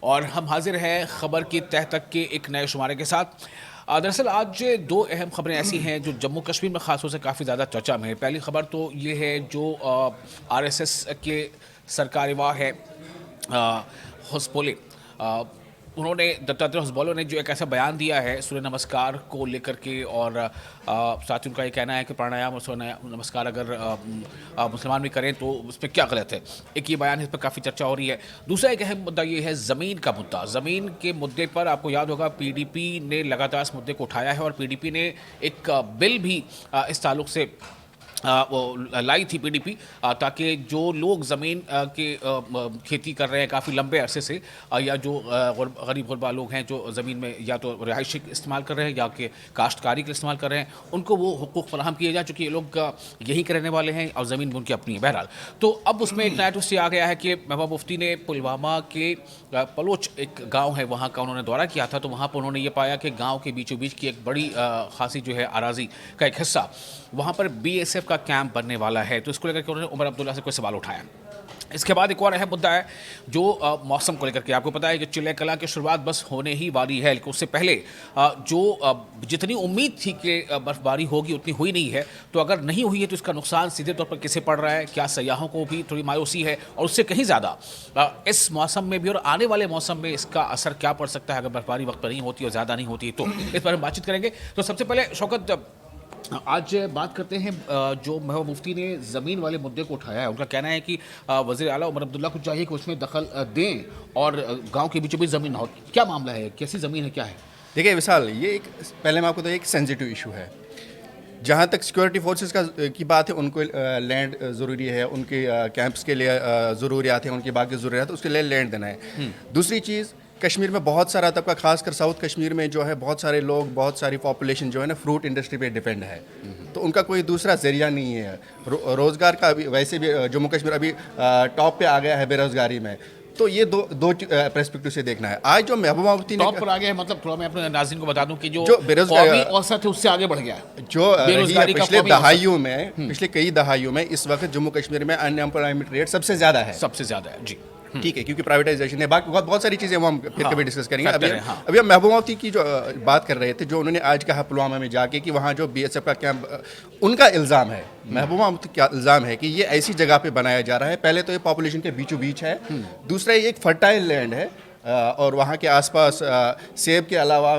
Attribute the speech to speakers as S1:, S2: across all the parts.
S1: और हम हाजिर हैं खबर की तह तक के एक नए शुमारे के साथ। दरअसल आज दो अहम खबरें ऐसी हैं जो जम्मू कश्मीर में ख़ास तौर से काफ़ी ज़्यादा चर्चा में है। पहली खबर तो ये है जो आरएसएस के सरकारीवा है हौसपोले, उन्होंने दत्तात्रेय हौसबोले ने जो एक ऐसा बयान दिया है सूर्य नमस्कार को लेकर के, और साथ ही उनका ये कहना है कि प्राणायाम और सूर्य नमस्कार अगर मुसलमान भी करें तो उस पर क्या गलत है। एक ये बयान है, इस पर काफ़ी चर्चा हो रही है। दूसरा एक अहम मुद्दा ये है ज़मीन का मुद्दा। ज़मीन के मुद्दे पर आपको याद होगा पीडीपी ने लगातार इस मुद्दे को उठाया है और पीडीपी ने एक बिल भी इस ताल्लुक से वो लाई थी पीडीपी, ताकि जो लोग ज़मीन के खेती कर रहे हैं काफ़ी लंबे अरसे से, या जो गरीब गुरबा लोग हैं जो ज़मीन में या तो रिहायशी इस्तेमाल कर रहे हैं या कि काश्तकारी के इस्तेमाल कर रहे हैं, उनको वो हुकूक फराहम किए जाए, चूँकि ये लोग यहीं के रहने वाले हैं और ज़मीन भी उनकी अपनी है। बहरहाल तो अब उसमें एक नया ट्विस्ट आ गया है कि महबूबा मुफ्ती ने पुलवामा के पलोच एक गाँव है वहाँ का उन्होंने दौरा किया था। तो वहाँ पर उन्होंने ये पाया कि गाँव के बीचों बीच की एक बड़ी खासी जो है अराजी का एक हिस्सा, वहाँ पर बीएसएफ का कैंप बनने वाला है। तो इसको लेकर के उन्होंने उमर अब्दुल्ला से कोई सवाल उठाया। इसके बाद एक और अहम मुद्दा है जो मौसम को लेकर के। आपको पता है कि चिल्ले कला की शुरुआत बस होने ही वाली है, लेकिन उससे पहले जो जितनी उम्मीद थी कि बर्फबारी होगी उतनी हुई नहीं है। तो अगर नहीं हुई है तो इसका नुकसान सीधे तौर पर किसे पड़ रहा है? क्या सयाहों को भी थोड़ी मायूसी है? और उससे कहीं ज़्यादा इस मौसम में भी और आने वाले मौसम में इसका असर क्या पड़ सकता है अगर बर्फबारी वक्त पर नहीं होती और ज़्यादा नहीं होती? तो इस बारे में बातचीत करेंगे। तो सबसे पहले शौकत, आज बात करते हैं जो महबूबा मुफ्ती ने ज़मीन वाले मुद्दे को उठाया है। उनका कहना है कि वज़ीर आला उमर अब्दुल्ला को चाहिए कि उसमें दखल दें और गांव के बीचों बीच ज़मीन ना हो। क्या मामला है, कैसी ज़मीन है, क्या है?
S2: देखिए विशाल, ये एक पहले मैं आपको तो एक सेंसिटिव इशू है। जहाँ तक सिक्योरिटी फोर्सेस की बात है, उनको लैंड ज़रूरी है, उनके कैंप्स के लिए ज़रूरियात हैं, उनकी बाकी ज़रूरियात, उसके लिए लैंड देना है। दूसरी चीज़, कश्मीर में बहुत सारा तबका, खासकर साउथ कश्मीर में जो है बहुत सारे लोग, बहुत सारी पॉपुलेशन जो है ना फ्रूट इंडस्ट्री पे डिपेंड है। तो उनका कोई दूसरा ज़रिया नहीं है रोज़गार का। अभी वैसे भी जम्मू कश्मीर अभी टॉप पे आ गया है बेरोज़गारी में। तो ये दो पर्सपेक्टिव से देखना है। आज जो महबूबा मुफ्ती ने
S1: टॉप पर आ गया है, मतलब थोड़ा मैं अपने नाज़रीन को बता दूं कि जो बेरोज़गारी औसत है उससे आगे बढ़ गया है।
S2: जो पिछले दहाइयों में, पिछले कई दहाइयों में इस वक्त जम्मू कश्मीर में अनएम्प्लॉयमेंट रेट सबसे ज़्यादा है।
S1: सबसे ज़्यादा है जी,
S2: ठीक है, क्योंकि प्राइवेटाइजेशन है, बाकी बहुत सारी चीज़ें वो हम फिर कभी डिस्कस करेंगे। अभी हम महबूबा मुफ्ती की जो बात कर रहे थे, जो उन्होंने आज कहा पुलवामा में जाके कि वहाँ जो बीएसएफ का कैंप, उनका इल्ज़ाम है, महबूबा मुफ्ती का इल्ज़ाम है कि ये ऐसी जगह पे बनाया जा रहा है। पहले तो ये पॉपुलेशन के बीचों बीच है, दूसरा ये एक फर्टाइल लैंड है और वहाँ के आसपास सेब के अलावा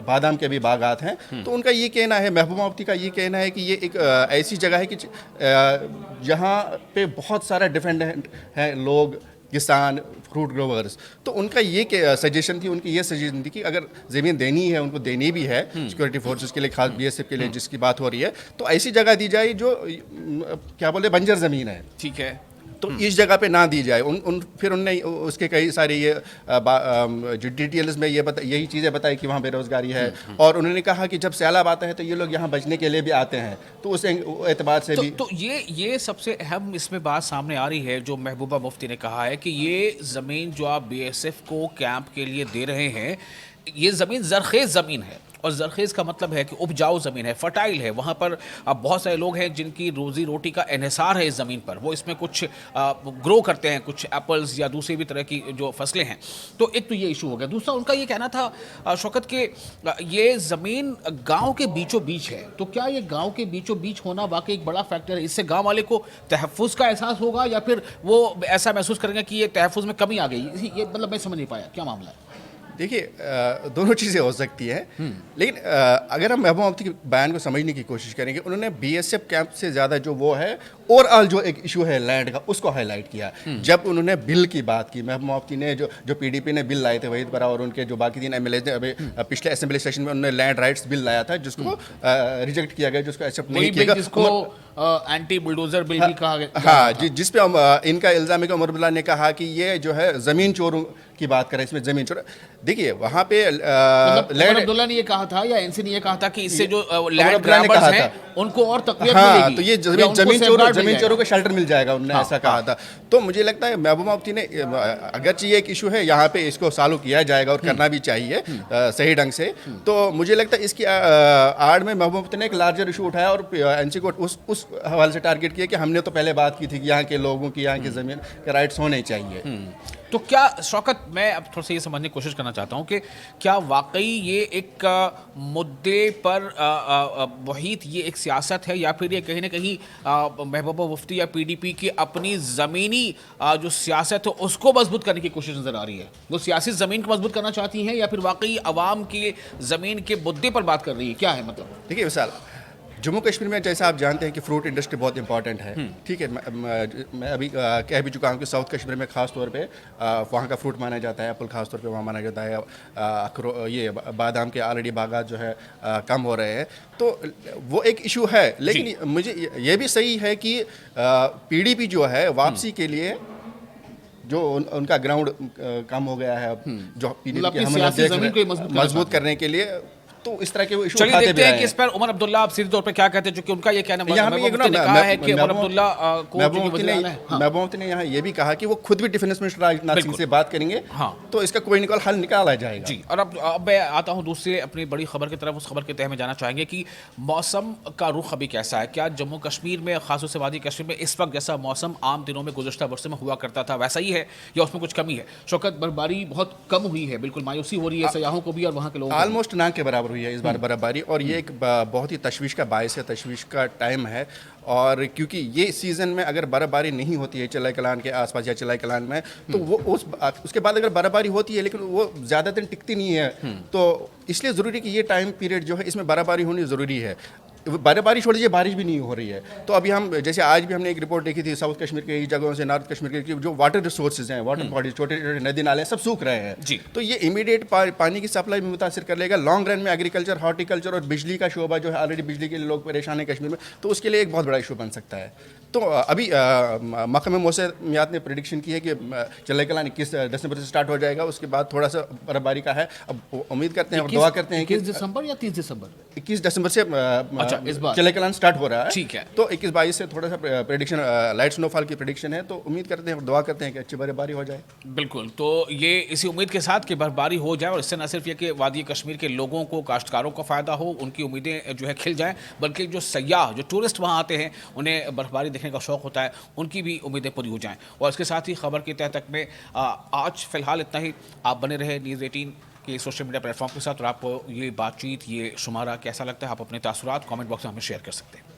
S2: बादाम के भी बागात हैं। तो उनका ये कहना है, महबूबा मुफ्ती का ये कहना है कि ये एक ऐसी जगह है कि जहाँ पे बहुत सारा डिपेंडेंट हैं लोग, किसान, फ्रूट ग्रोवर्स। तो उनका ये सजेशन थी, उनकी ये सजेशन थी कि अगर ज़मीन देनी है, उनको देनी भी है सिक्योरिटी फोर्सेस के लिए, खास बीएसएफ के लिए जिसकी बात हो रही है, तो ऐसी जगह दी जाए जो क्या बोलते बंजर ज़मीन है।
S1: ठीक है,
S2: तो इस जगह पे ना दी जाए। फिर उनने उसके कई सारे ये जो डिटेल्स में यही चीज़ें बताई कि वहाँ बेरोज़गारी है, और उन्होंने कहा कि जब सैलाब आता है तो ये लोग यहाँ बचने के लिए भी आते हैं। तो उस एतबार से भी
S1: तो ये सबसे अहम इसमें बात सामने आ रही है जो महबूबा मुफ्ती ने कहा है कि ये ज़मीन जो आप बीएसएफ को कैंप के लिए दे रहे हैं, ये ज़मीन ज़रखेज़ ज़मीन है। और ज़रखेज़ का मतलब है कि उपजाऊ ज़मीन है, फर्टाइल है। वहाँ पर अब बहुत सारे लोग हैं जिनकी रोज़ी रोटी का इन्हिसार है इस ज़मीन पर। वो इसमें कुछ ग्रो करते हैं, कुछ एप्पल्स या दूसरी भी तरह की जो फसलें हैं। तो एक तो ये इशू हो गया। दूसरा उनका ये कहना था शौकत के ये ज़मीन गाँव के बीचों बीच है। तो क्या ये गाँव के बीचों बीच होना वाकई एक बड़ा फैक्टर है? इससे गाँव वाले को तहफ़्फ़ुज़ का एहसास होगा या फिर वो ऐसा महसूस करेंगे कि ये तहफ़्फ़ुज़ में कमी आ गई? ये मतलब मैं समझ नहीं पाया, क्या मामला है?
S2: देखिए, दोनों चीज़ें हो सकती हैं, लेकिन अगर हम महबूबा मुफ्ती के बयान को समझने की कोशिश करेंगे, उन्होंने बीएसएफ कैंप से ज़्यादा जो वो है ओवरऑल जो एक इशू है लैंड का, उसको हाईलाइट किया। जब उन्होंने बिल की बात की, महबूबा मुफ्ती ने जो पीडीपी ने बिल लाए थे, वहीद बरा और उनके जो बाकी 3 एमएलए ने, अभी पिछले असेंबली सेशन में उन्होंने लैंड राइट्स बिल लाया था जिसको रिजेक्ट किया गया, जिसको एक्सेप्ट नहीं किया गया,
S1: जिसको एंटी बुलडोजर बिल भी कहा गया।
S2: हाँ, जिस पे इनका इल्ज़ाम है कि उमर अब्दुल्ला ने कहा कि ये जो है ज़मीन चोरों की बात करें, इसमें ज़मीन चोर। देखिए वहाँ पे
S1: उमर अब्दुल्ला ने ये कहा था या एनसी ने ये कहा था कि इससे जो लैंड ग्रैबर्स हैं उनको और तकवीत मिलेगी,
S2: तो ये ज़मीन चोरों को शेल्टर मिल जाएगा, उन्होंने ऐसा कहा था। तो मुझे लगता है महबूबा मुफ्ती ने, अगरचे ये एक इशू है, यहाँ पे इसको सॉल्व किया जाएगा और करना भी चाहिए सही ढंग से। तो मुझे लगता है इसकी आड़ में महबूबा मुफ्ती ने एक लार्जर इशू उठाया और एनसी को उस हवाले से टारगेट किया कि हमने तो पहले बात की थी कि यहाँ के लोगों की, यहाँ की ज़मीन के राइट्स होने चाहिए।
S1: तो क्या शौकत, मैं अब थोड़ा सा ये समझने की कोशिश करना चाहता हूँ कि क्या वाकई ये एक मुद्दे पर वहीद ये एक सियासत है, या फिर ये कहीं ना कहीं महबूबा मुफ्ती या पीडीपी की अपनी ज़मीनी जो सियासत है उसको मजबूत करने की कोशिश नज़र आ रही है? वो सियासी ज़मीन को मजबूत करना चाहती हैं, या फिर वाकई अवाम की ज़मीन के मुद्दे पर बात कर रही है? क्या है मतलब?
S2: देखिए विशाल, जम्मू कश्मीर में जैसा आप जानते हैं कि फ्रूट इंडस्ट्री बहुत इंपॉर्टेंट है, ठीक है। मैं अभी कह भी चुका हूँ कि साउथ कश्मीर में ख़ास तौर पे वहाँ का फ्रूट माना जाता है, एप्पल ख़ास तौर पे वहाँ माना जाता है। ये बादाम के ऑलरेडी बागात जो है कम हो रहे हैं, तो वो एक इशू है। लेकिन मुझे ये भी सही है कि पीडीपी जो है वापसी के लिए जो उनका ग्राउंड कम हो गया है, जो
S1: मतलब
S2: पीडीपी
S1: अपनी सियासी ज़मीन को ही
S2: मजबूत करने के लिए, तो इस तरह के वो इशू
S1: चलिए
S2: उठाते
S1: देखते
S2: भी
S1: हैं
S2: रहे
S1: कि इस पर उमर अब्दुल्ला आप सीधे तौर पे क्या कहते हैं, क्योंकि उनका ये कहना
S2: यहाँ पे
S1: महबूबा मुफ्ती ने कहा है कि उमर अब्दुल्ला को जो कि वज़ीर आला है। हाँ।
S2: महबूबा मुफ्ती ने यहाँ ये भी कहा कि वो खुद भी डिफेंस मिनिस्टर राजनाथ सिंह से बात करेंगे,
S1: हाँ।
S2: तो इसका कोई निकाल हल निकाला जाएगा।
S1: जी, और अब मैं आता हूँ दूसरे अपनी बड़ी खबर की तरफ। उस खबर के तह में जाना चाहेंगे कि मौसम का रुख अभी कैसा है? क्या जम्मू कश्मीर में, खासतौर से वादी कश्मीर में, इस वक्त जैसा मौसम आम दिनों में गुज़श्ता बरसों में हुआ करता था वैसा ही है, या उसमें कुछ कमी है? शौकत, बर्फबारी बहुत कम हुई है, बिल्कुल मायूसी हो रही है सयाहों को भी और वहाँ के लोगों को।
S2: ऑलमोस्ट ना के बराबर हुई है इस बार बर्फबारी, और ये एक बहुत ही तशवीश का बायस है, तशवीश का टाइम है। और क्योंकि ये सीज़न में अगर बर्फबारी नहीं होती है चिलाई कलान के आसपास या चिलाई कलान में, तो वो उसके बाद अगर बर्फबारी होती है लेकिन वो ज़्यादा दिन टिकती नहीं है, तो इसलिए ज़रूरी है कि ये टाइम पीरियड जो है इसमें बर्फबारी होनी ज़रूरी है। बर्फबारी छोड़ दीजिए, बारिश भी नहीं हो रही है। तो अभी हम जैसे आज भी हमने एक रिपोर्ट देखी थी साउथ कश्मीर के कई जगहों से, नॉर्थ कश्मीर के जो वाटर रिसोर्सेज हैं, वाटर बॉडीज, छोटे छोटे नदी नाले सब सूख रहे हैं
S1: जी।
S2: तो ये इमीडिएट पानी की सप्लाई में मुतासर कर लेगा। लॉन्ग रन में एग्रीकल्चर, हॉर्टिकल्चर और बिजली का शोबा जो है, ऑलरेडी बिजली के लिए लोग परेशान हैं कश्मीर में, तो उसके लिए एक बहुत बड़ा इशू बन सकता है। तो अभी महकमे मौसमियात ने प्रेडिक्शन की है कि चिलाई कलान 21 दिसंबर से स्टार्ट हो जाएगा, उसके बाद थोड़ा सा बर्फबारी का है। अब उम्मीद करते हैं और दुआ करते हैं कि
S1: 21 दिसंबर या 30 दिसंबर?
S2: 21 दिसंबर से
S1: अच्छा, इस बार
S2: चिलाई कलान स्टार्ट हो रहा है।
S1: ठीक है।
S2: तो 21-22 से थोड़ा सा प्रेडिक्शन, लाइट स्नोफॉल की प्रेडिक्शन है, तो उम्मीद करते हैं और दुआ करते हैं कि अच्छी बर्फबारी हो जाए।
S1: बिल्कुल, तो ये इसी उम्मीद के साथ कि बर्फबारी हो जाए, और इससे न सिर्फ ये कि वादी कश्मीर के लोगों को, काश्तकारों को फ़ायदा हो, उनकी उम्मीदें जो है खिल जाएं, बल्कि जो सयाह, जो टूरिस्ट वहाँ आते हैं, उन्हें बर्फबारी देखने का शौक़ होता है, उनकी भी उम्मीदें पूरी हो जाएं। और इसके साथ ही खबर की तह तक में आज फ़िलहाल इतना ही। आप बने रहे न्यूज़ 18 के सोशल मीडिया प्लेटफॉर्म के साथ, और आपको ये बातचीत, ये शुमारा कैसा लगता है? आप अपने तासुरात कमेंट बॉक्स में हमें शेयर कर सकते हैं।